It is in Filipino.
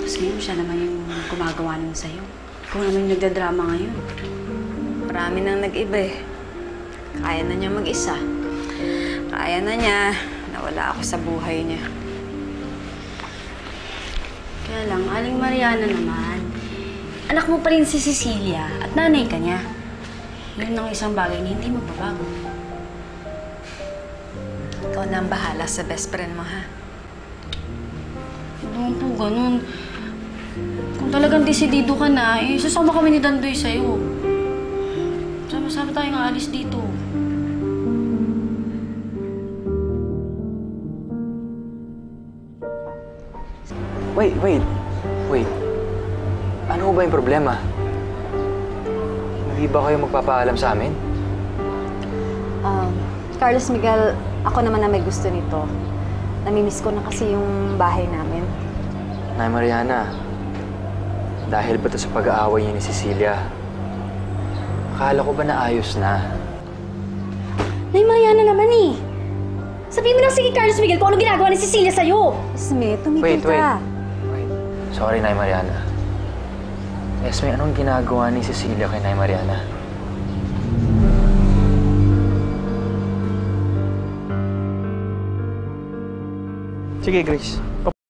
Tapos ngayon, siya naman yung gumagawa nun sa'yo. Ikaw naman yung nagdadrama ngayon. Marami nang nag-iba eh. Kaya na niya mag-isa. Kaya na niya na wala ako sa buhay niya. Kaya lang, Aling Mariana naman. Anak mo pa rin si Cecilia at nanay ka niya. Yun ang isang bagay na hindi magbabago. Ikaw na ang bahala sa best friend mo, ha? Hindi po ganun. Kung talagang desidido ka na, eh, sasama kami ni Dandoy sa'yo. Sama-sama tayong aalis dito. Wait. Ano ba yung problema? Hindi ba kayo magpapaalam sa amin? Carlos Miguel, ako naman na may gusto nito. Namimiss ko na kasi yung bahay namin. Nay Mariana, dahil ba ito sa pag-aaway niyo ni Cecilia? Akala ko ba naayos na? Nay Mariana naman eh! Sabihin mo lang sige, Carlos Miguel, kung ano ginagawa ni Cecilia sa'yo! Esme, tumigil ka. Wait. Sorry, Nay Mariana. Esme, anong ginagawa ni Cecilia kay Nay Mariana? Sige, Grace.